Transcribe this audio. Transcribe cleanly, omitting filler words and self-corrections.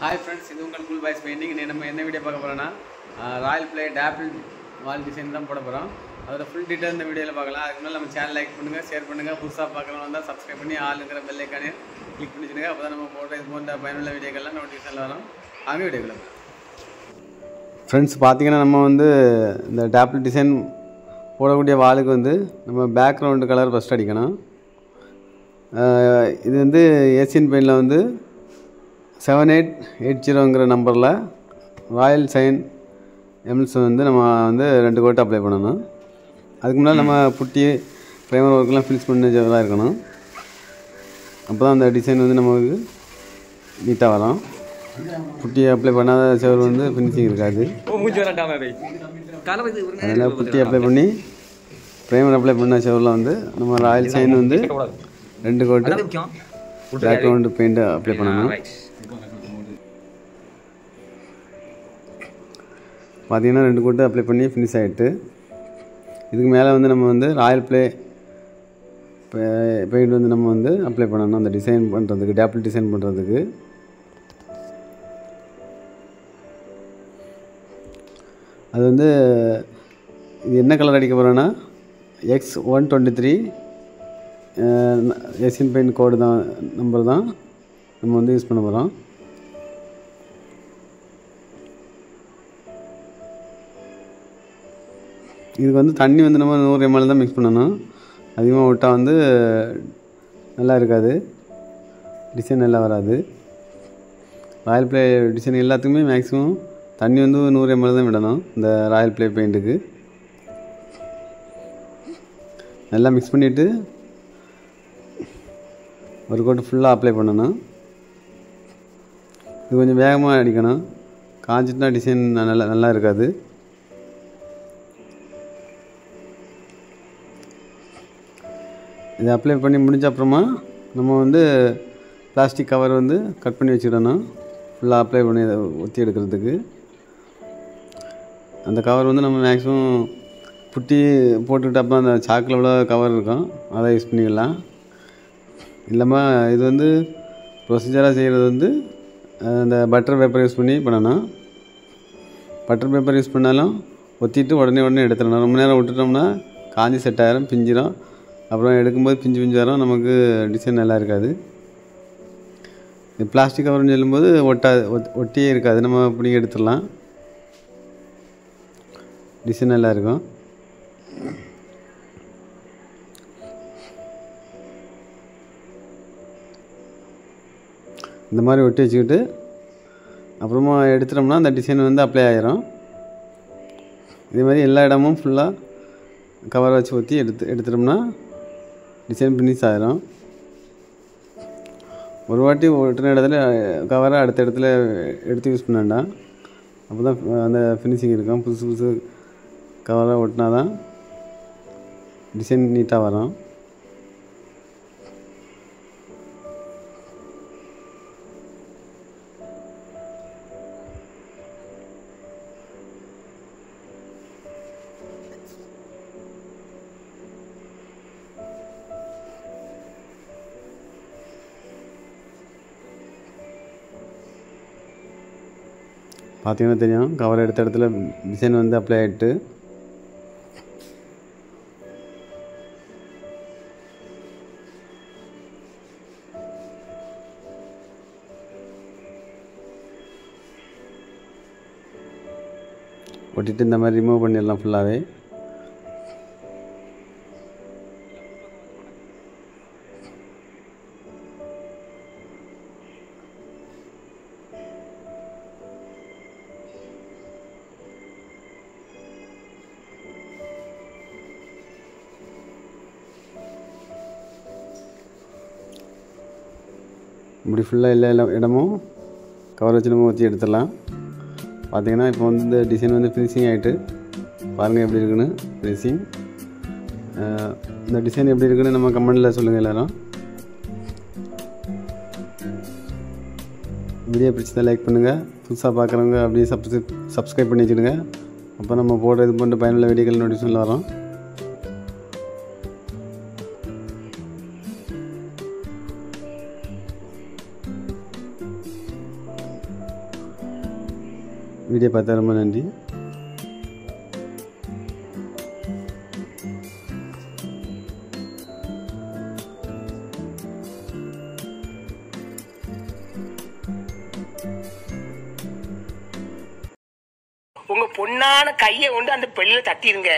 Hi friends, இது உங்கள் cool boys painting. நம்ம என்ன வீடியோ பார்க்க போகிறோன்னா ராயல் பிளே டேப்பிள் வால் டிசைன் தான் போட போகிறோம். அதோட ஃபுல் டீட்டெயில் இந்த வீடியோவில் பார்க்கலாம். அதுக்கு முன்னாடி நம்ம சேனல் லைக் பண்ணுங்கள், ஷேர் பண்ணுங்கள். புதுசாக பார்க்குறவங்க வந்தால் சப்ஸ்கிரைப் பண்ணி ஆளுங்கிற பெல் ஐக்கானே கிளிக் பண்ணிச்சுடுங்க. அப்போ தான் நம்ம போடுற இது போன்ற பயனுள்ள வீடியோக்கள்லாம் நோட்டிஃபிகேஷனில் வரும். அங்கே வீடியோக்கள் ஃப்ரெண்ட்ஸ் பார்த்தீங்கன்னா, நம்ம இந்த டேப்பிள் டிசைன் போடக்கூடிய வாலுக்கு நம்ம பேக்ரவுண்டு கலர் ஃபஸ்ட் அடிக்கணும். இது ஏசியன் பெயிண்டில் 7880ங்கிற நம்பரில் ராயல் சைன் எம்எல்ஸ் நம்ம 2 கோட் அப்ளை பண்ணணும். அதுக்கு முன்னாடி நம்ம புட்டி ப்ரைமர் ஒர்க்கெலாம் ஃபினிஷ் பண்ணதாக இருக்கணும். அப்போ தான் அந்த டிசைன் நமக்கு நீட்டாக வரும். புட்டி அப்ளை பண்ணாத செவர் ஃபினிஷிங் இருக்காது. அதனால் புட்டி அப்ளை பண்ணி ப்ரைமர் அப்ளை பண்ண செவரில் நம்ம ராயல் சைன் 2 கோட்டு பேக்ரவுண்டு பெயிண்ட் அப்ளை பண்ணணும். பார்த்தீங்கன்னா 2 கோட்டு அப்ளை பண்ணி ஃபினிஷ் ஆகிட்டு, இதுக்கு மேலே நம்ம ராயல் பிளே பெயிண்ட் நம்ம அப்ளை பண்ணணும். அந்த டிசைன் பண்ணுறதுக்கு, டேப்பிள் டிசைன் பண்ணுறதுக்கு. அது இது என்ன கலர் அடிக்க போகிறோன்னா X123 ஏசியன் பெயிண்ட் கோடு தான், நம்பர் தான் நம்ம யூஸ் பண்ண போகிறோம். இதுக்கு தண்ணி நம்ம 100 ml தான் மிக்ஸ் பண்ணணும். அதிகமாக விட்டால் நல்லா இருக்காது, டிசைன் நல்லா வராது. ராயல் பிளே டிசைன் எல்லாத்துக்குமே மேக்ஸிமம் தண்ணி 100 ml தான் விடணும். இந்த ராயல் பிளே பெயிண்ட்டுக்கு நல்லா மிக்ஸ் பண்ணிவிட்டு ஒரு கோட்டு ஃபுல்லாக அப்ளை பண்ணணும். இது கொஞ்சம் வேகமாக அடிக்கணும், காஞ்சிட்டுனா டிசைன் நல்லா இருக்காது. இதை அப்ளை பண்ணி முடிஞ்ச அப்புறமா நம்ம பிளாஸ்டிக் கவர் கட் பண்ணி வச்சுக்கிடணும். ஃபுல்லாக அப்ளை பண்ணி அதை ஒத்தி எடுக்கிறதுக்கு. அந்த கவர் நம்ம மேக்ஸிமம் புட்டி போட்டுக்கிட்டு அப்புறம் அந்த சாக்கில் உள்ள கவர் இருக்கும், அதை யூஸ் பண்ணிக்கலாம். இல்லாமல் இது ப்ரொசீஜராக செய்கிறது அந்த பட்டர் பேப்பர் யூஸ் பண்ணணும். பட்டர் பேப்பர் யூஸ் பண்ணாலும் ஒத்திட்டு உடனே எடுத்துடணும். ரொம்ப நேரம் விட்டுட்டோம்னா காஞ்சி செட் ஆகிரும், பிஞ்சிடும். அப்புறம் எடுக்கும்போது பிஞ்சு வரும், நமக்கு டிசைன் நல்லா இருக்காது. பிளாஸ்டிக் கவர்னு சொல்லும்போது ஒட்டியே இருக்காது, நம்ம இப்படி எடுத்துடலாம், டிசைன் நல்லா இருக்கும். இந்த மாதிரி ஒட்டி வச்சுக்கிட்டு அப்புறமா எடுத்துட்டோம்னா அந்த டிசைன் அப்ளை ஆகிரும். இதே மாதிரி எல்லா இடமும் ஃபுல்லாக கவர் வச்சு ஒத்தி எடுத்துட்டோம்னா டிசைன் ஃபினிஷ் ஆகிரும். ஒரு வாட்டி ஒட்டின இடத்துல கவரை அடுத்த இடத்துல எடுத்து யூஸ் பண்ண வேண்டாம், அப்போ தான் அந்த ஃபினிஷிங் இருக்கும். புதுசு கவரை ஒட்டினா தான் டிசைன் நீட்டாக வரும். பார்த்தீங்கன்னா தெரியும், கவர் எடுத்த இடத்துல டிசைன் அப்ளை ஆகிட்டு. ஒட்டிட்டு இந்த மாதிரி ரிமூவ் பண்ணிடலாம் ஃபுல்லாகவே. இப்படி ஃபுல்லாக எல்லா இடமும் கவர் வச்சு நம்ம ஊற்றி எடுத்துடலாம். பார்த்திங்கன்னா இப்போ இந்த டிசைன் ஃபினிஷிங் ஆகிட்டு பாருங்கள் எப்படி இருக்குன்னு. ஃபினிஷிங் இந்த டிசைன் எப்படி இருக்குன்னு நம்ம கமெண்டில் சொல்லுங்கள் எல்லோரும். வீடியோ பிடிச்சதை லைக் பண்ணுங்கள், புதுசாக பார்க்குறவங்க அப்படியே சப்ஸ்கிரைப் பண்ணி வச்சுடுங்க. அப்போ நம்ம போடுற இது போன்ற பயனுள்ள வீடியோக்கள் நோட்டிஃபிகேஷனில் வரும். வீடியோ பார்த்தா ரொம்ப நன்றி. உங்க பொண்ணான கையை கொண்டு அந்த பெண்ணில தட்டிடுங்க.